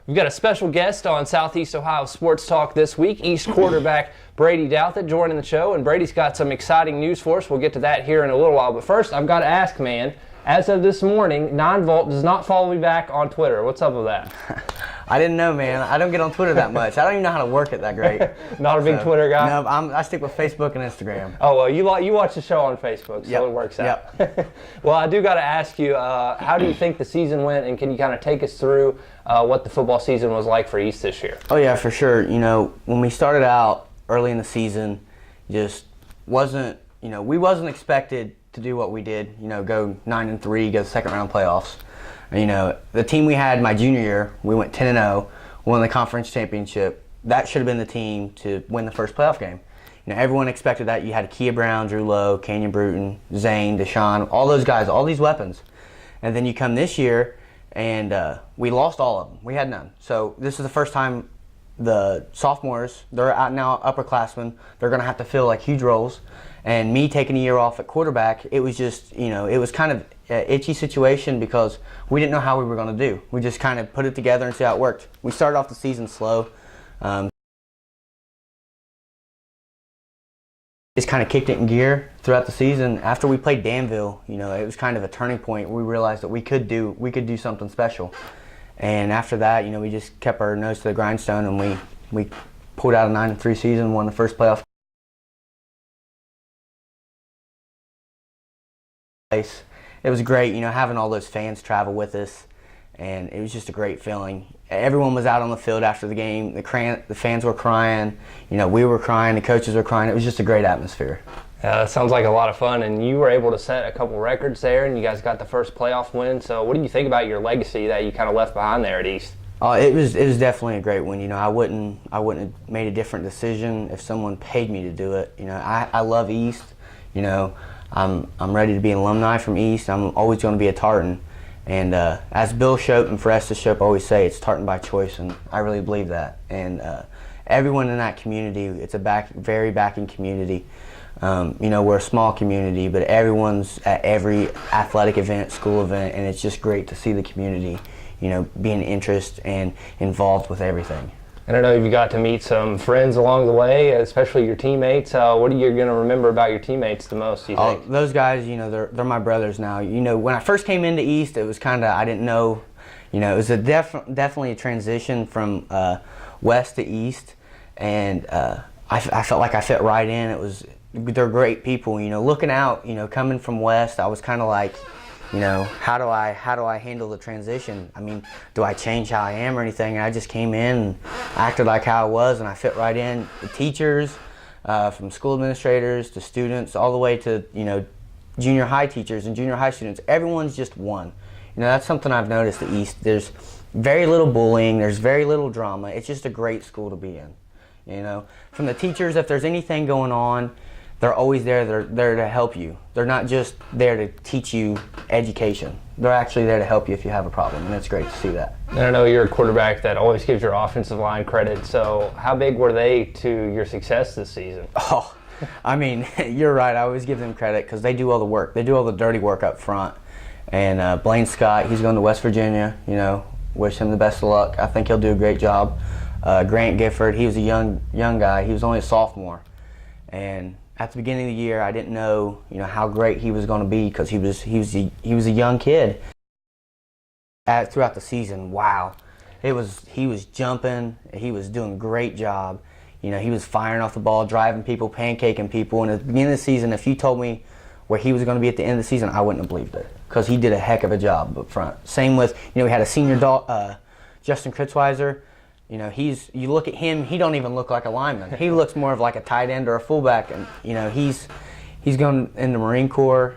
We've got a special guest on Southeast Ohio Sports Talk this week, East quarterback Brady Douthat joining the show, and Brady's got some exciting news for us. We'll get to that here in a little while, but first I've got to ask, man, as of this morning, 9Volt does not follow me back on Twitter. What's up with that? I didn't know, man. I don't get on Twitter that much. I don't even know how to work it that great. Not a big Twitter guy? No, I stick with Facebook and Instagram. Oh, well, you watch the show on Facebook, so it works out. Yep. Well, I do got to ask you, how do you think the season went, and can you kind of take us through what the football season was like for East this year? Oh, yeah, for sure. You know, when we started out early in the season, just wasn't, we wasn't expected to do what we did, go 9-3, go to second round playoffs. The team we had my junior year, we went 10-0, won the conference championship. That should have been the team to win the first playoff game. Everyone expected that. You had Kia Brown, Drew Lowe, Kenyon Bruton, Zane, Deshaun, all those guys, all these weapons. And then you come this year, and we lost all of them. We had none. So this is the first time the sophomores, they're out now upperclassmen, they're going to have to fill like huge roles. And me taking a year off at quarterback, it was just, it was kind of an itchy situation because we didn't know how we were going to do. We just kind of put it together and see how it worked. We started off the season slow. Just kind of kicked it in gear throughout the season. After we played Danville, it was kind of a turning point. We realized that we could do something special. And after that, we just kept our nose to the grindstone, and we pulled out a 9-3 season, won the first playoff. It was great, having all those fans travel with us, and it was just a great feeling. Everyone was out on the field after the game. The fans were crying, we were crying, the coaches were crying. It was just a great atmosphere. That sounds like a lot of fun, and you were able to set a couple records there, and you guys got the first playoff win. So what do you think about your legacy that you kind of left behind there at East? It was definitely a great win. I wouldn't have made a different decision if someone paid me to do it. I love East. I'm ready to be an alumni from East. I'm always going to be a Tartan. And as Bill Shope and Foresta Shope always say, it's Tartan by choice, and I really believe that. And everyone in that community, it's a very backing community. We're a small community, but everyone's at every athletic event, school event, and it's just great to see the community, being interested and involved with everything. And I know you got to meet some friends along the way, especially your teammates. What are you going to remember about your teammates the most, do you think? Those guys, they're my brothers now. When I first came into East, it was kind of, I didn't know, it was a definitely a transition from West to East, and I felt like I fit right in. They're great people. Looking out, coming from West, I was kind of like, how do I handle the transition? I mean, do I change how I am or anything? And I just came in and acted like how I was, and I fit right in. The teachers, from school administrators to students, all the way to junior high teachers and junior high students, everyone's just one. That's something I've noticed at East. There's very little bullying. There's very little drama. It's just a great school to be in. From the teachers, if there's anything going on, they're always there. They're there to help you. They're not just there to teach you education. They're actually there to help you if you have a problem, and it's great to see that. And I know you're a quarterback that always gives your offensive line credit, so how big were they to your success this season? Oh, I mean, you're right. I always give them credit because they do all the work. They do all the dirty work up front. And Blaine Scott, he's going to West Virginia. Wish him the best of luck. I think he'll do a great job. Grant Gifford, he was a young guy. He was only a sophomore. And at the beginning of the year, I didn't know, how great he was going to be because he was a young kid. Throughout the season, wow, he was jumping. He was doing a great job. He was firing off the ball, driving people, pancaking people. And at the beginning of the season, if you told me where he was going to be at the end of the season, I wouldn't have believed it because he did a heck of a job up front. Same with, we had a senior Justin Kritzweiser. You look at him, he don't even look like a lineman. He looks more of like a tight end or a fullback, and he's going in the Marine Corps.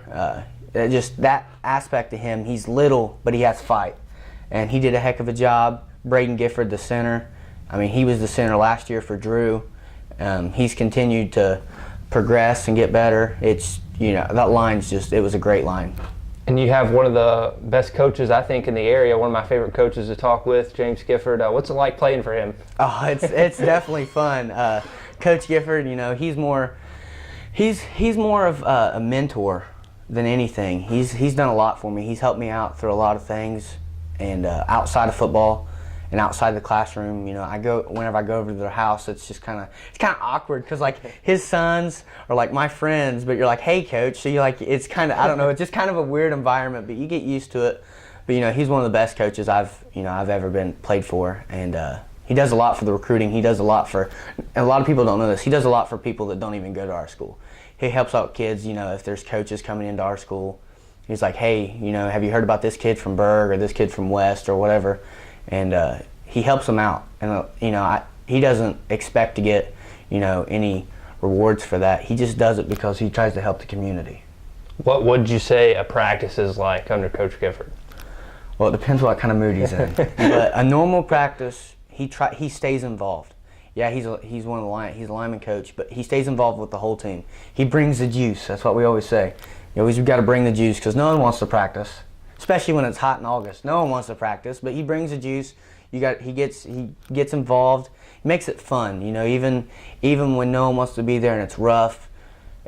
Just that aspect to him, he's little, but he has fight, and he did a heck of a job. Braden Gifford, the center. I mean, he was the center last year for Drew. He's continued to progress and get better. That line's it was a great line. And you have one of the best coaches, I think, in the area, one of my favorite coaches to talk with, James Gifford. What's it like playing for him? Oh, it's definitely fun. Coach Gifford, he's more of a mentor than anything. He's done a lot for me. He's helped me out through a lot of things and outside of football. and outside the classroom, whenever I go over to their house, it's kind of awkward because like his sons are like my friends, but you're like, hey coach, so you're like, it's kind of, I don't know, it's just kind of a weird environment, but you get used to it. But he's one of the best coaches I've ever played for, and he does a lot for the recruiting. He does a lot for, and a lot of people don't know this, he does a lot for people that don't even go to our school. He helps out kids, if there's coaches coming into our school. He's like, hey, have you heard about this kid from Berg or this kid from West or whatever? And he helps them out. And, he doesn't expect to get, any rewards for that. He just does it because he tries to help the community. What would you say a practice is like under Coach Gifford? Well, it depends what kind of mood he's in. But a normal practice, he stays involved. Yeah, he's he's a lineman coach, but he stays involved with the whole team. He brings the juice. That's what we always say. We've got to bring the juice because no one wants to practice, especially when it's hot in August. No one wants to practice, but he brings the juice. He gets involved. He makes it fun. Even when no one wants to be there and it's rough.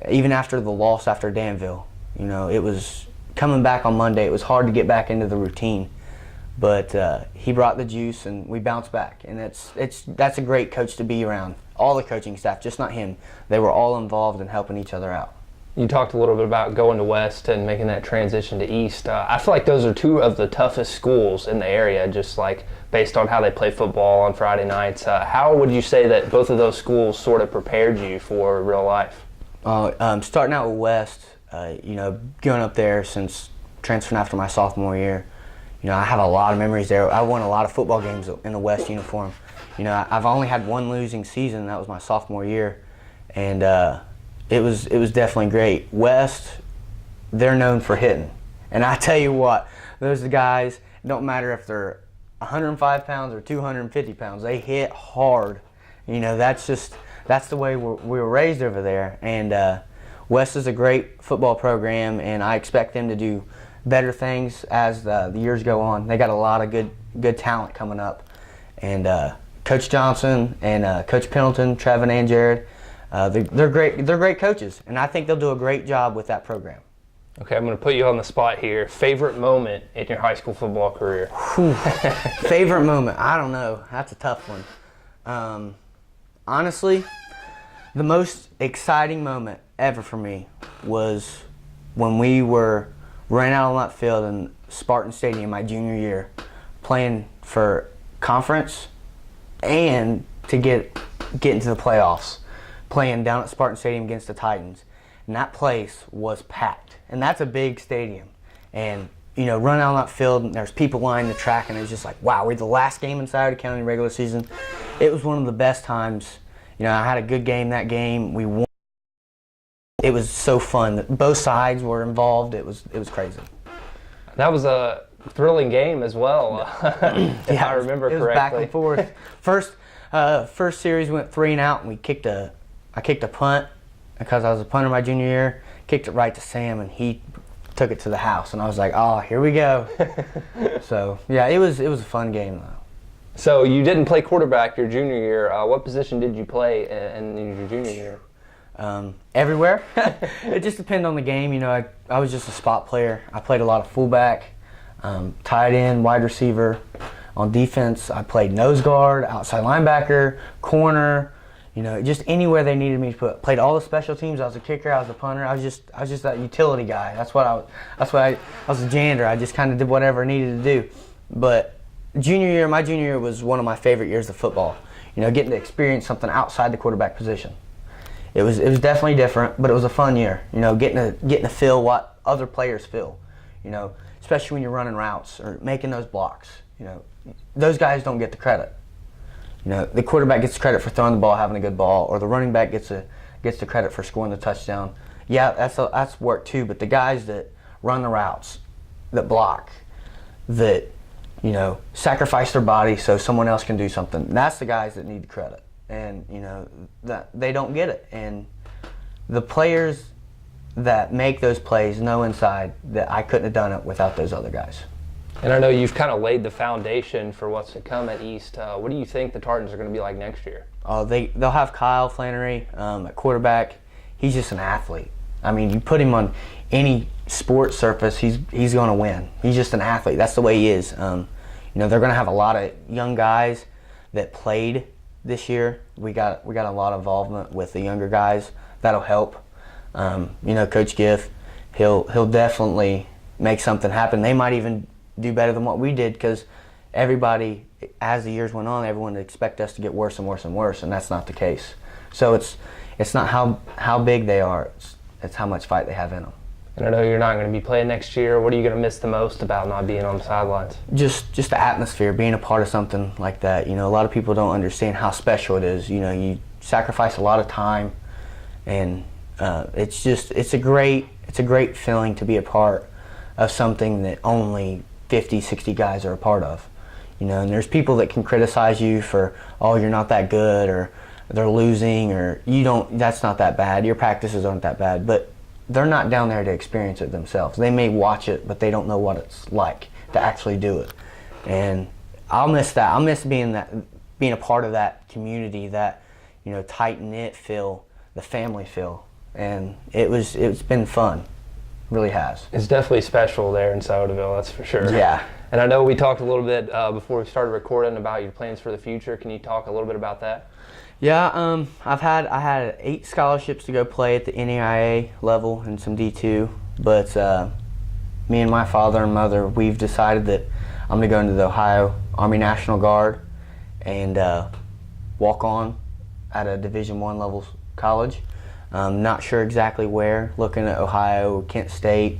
Even after the loss after Danville, it was coming back on Monday. It was hard to get back into the routine. But he brought the juice, and we bounced back. And that's a great coach to be around. All the coaching staff, just not him. They were all involved in helping each other out. You talked a little bit about going to West and making that transition to East. I feel like those are two of the toughest schools in the area, just like based on how they play football on Friday nights. How would you say that both of those schools sort of prepared you for real life? Starting out with West, going up there since transferring after my sophomore year, I have a lot of memories there. I won a lot of football games in the West uniform. I've only had one losing season. That was my sophomore year, and it was definitely great. West, they're known for hitting, and I tell you what, those guys, it don't matter if they're 105 pounds or 250 pounds, they hit hard. That's the way we were raised over there, and West is a great football program, and I expect them to do better things as the years go on. They got a lot of good talent coming up, and Coach Johnson and Coach Pendleton, Trevin and Jared, they're great. They're great coaches, and I think they'll do a great job with that program. Okay, I'm going to put you on the spot here. Favorite moment in your high school football career? Favorite moment? I don't know. That's a tough one. Honestly, the most exciting moment ever for me was when we were running out on that field in Spartan Stadium my junior year, playing for conference and to get into the playoffs, playing down at Spartan Stadium against the Titans. And that place was packed. And that's a big stadium. And, running out on that field, and there's people lining the track, and it was just like, wow, we're the last game in Scioto County regular season. It was one of the best times. I had a good game that game. We won. It was so fun. Both sides were involved. It was crazy. That was a thrilling game as well, if I remember correctly. It was back and forth. First series went 3-and-out, and I kicked a punt because I was a punter my junior year. Kicked it right to Sam, and he took it to the house, and I was like, oh, here we go. So yeah, it was a fun game though. So you didn't play quarterback your junior year. What position did you play in your junior year? Everywhere. It just depended on the game. I was just a spot player. I played a lot of fullback, tight end, wide receiver. On defense, I played nose guard, outside linebacker, corner. Just anywhere they needed me to put. Played all the special teams. I was a kicker. I was a punter. I was just that utility guy. I was a janitor. I just kind of did whatever I needed to do. But my junior year was one of my favorite years of football. Getting to experience something outside the quarterback position. It was definitely different, but it was a fun year. Getting to feel what other players feel. Especially when you're running routes or making those blocks. Those guys don't get the credit. The quarterback gets the credit for throwing the ball, having a good ball, or the running back gets the credit for scoring the touchdown. Yeah, that's work too. But the guys that run the routes, that block, that sacrifice their body so someone else can do something. That's the guys that need the credit. And that they don't get it. And the players that make those plays know inside that I couldn't have done it without those other guys. And I know you've kind of laid the foundation for what's to come at East. What do you think the Tartans are going to be like next year? They'll have Kyle Flannery at quarterback. He's just an athlete. I mean, you put him on any sports surface, he's going to win. He's just an athlete. That's the way he is. they're going to have a lot of young guys that played this year. We got a lot of involvement with the younger guys. That'll help. Coach Giff, he'll definitely make something happen. They might even do better than what we did, because everybody, as the years went on, everyone would expect us to get worse and worse and worse, and that's not the case. So it's not how big they are, it's how much fight they have in them. And I know you're not going to be playing next year. What are you going to miss the most about not being on the sidelines? Just the atmosphere, being a part of something like that. A lot of people don't understand how special it is. You sacrifice a lot of time, and it's a great feeling to be a part of something that only 50, 60 guys are a part of. And there's people that can criticize you for, oh, you're not that good, or they're losing, or that's not that bad, your practices aren't that bad, but they're not down there to experience it themselves. They may watch it, but they don't know what it's like to actually do it. And I'll miss that. I'll miss being a part of that community, that tight-knit feel, the family feel. And it's been fun. Really has. It's definitely special there in Sciotoville, that's for sure. Yeah. And I know we talked a little bit before we started recording about your plans for the future. Can you talk a little bit about that? Yeah, I had 8 scholarships to go play at the NAIA level and some D2, but me and my father and mother, we've decided that I'm going to go into the Ohio Army National Guard and walk on at a Division I level college. Not sure exactly where, looking at Ohio, Kent State,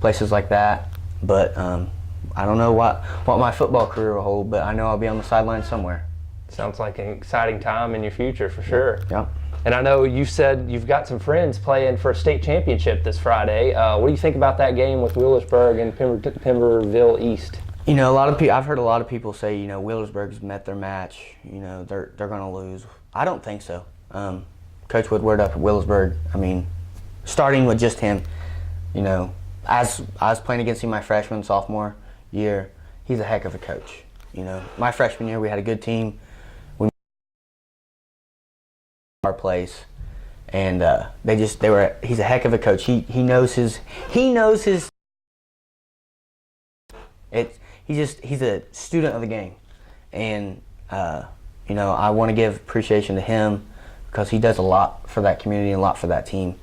places like that, but I don't know what my football career will hold, but I know I'll be on the sideline somewhere. Sounds like an exciting time in your future for sure. Yeah. And I know you said you've got some friends playing for a state championship this Friday. What do you think about that game with Wheelersburg and Pemberville East? A lot of people. I've heard a lot of people say, Wheelersburg's met their match. They're going to lose. I don't think so. Coach Woodward up at Wheelersburg. Starting with just him, as I was playing against him my freshman, sophomore year, he's a heck of a coach. My freshman year we had a good team. We our place, and he's a heck of a coach. He knows his. He's a student of the game, and I want to give appreciation to him, because he does a lot for that community and a lot for that team.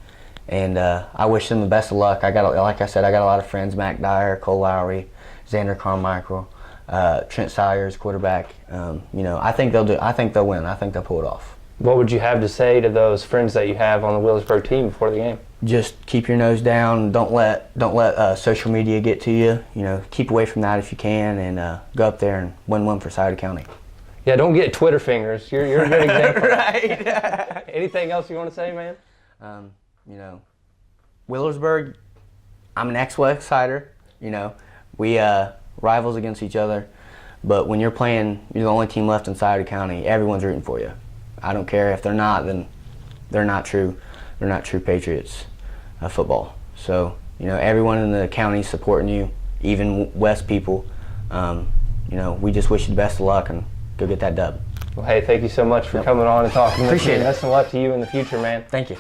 And I wish them the best of luck. Like I said, I got a lot of friends: Mac Dyer, Cole Lowry, Xander Carmichael, Trent Sayers, quarterback. I think they'll win. I think they'll pull it off. What would you have to say to those friends that you have on the Wheelersburg team before the game? Just keep your nose down. Don't let social media get to you. Keep away from that if you can, and go up there and win one for Scioto County. Yeah, don't get Twitter fingers. You're a good example. Right. Anything else you want to say, man? Wheelersburg, I'm an ex-West Sider. We rivals against each other, but when you're playing, you're the only team left in Scioto County. Everyone's rooting for you. I don't care if they're not, then they're not true. They're not true patriots of football. So everyone in the county supporting you, even West people. We just wish you the best of luck and go get that dub. Well, hey, thank you so much for coming on and talking with me. Appreciate it. Best of luck to you in the future, man. Thank you.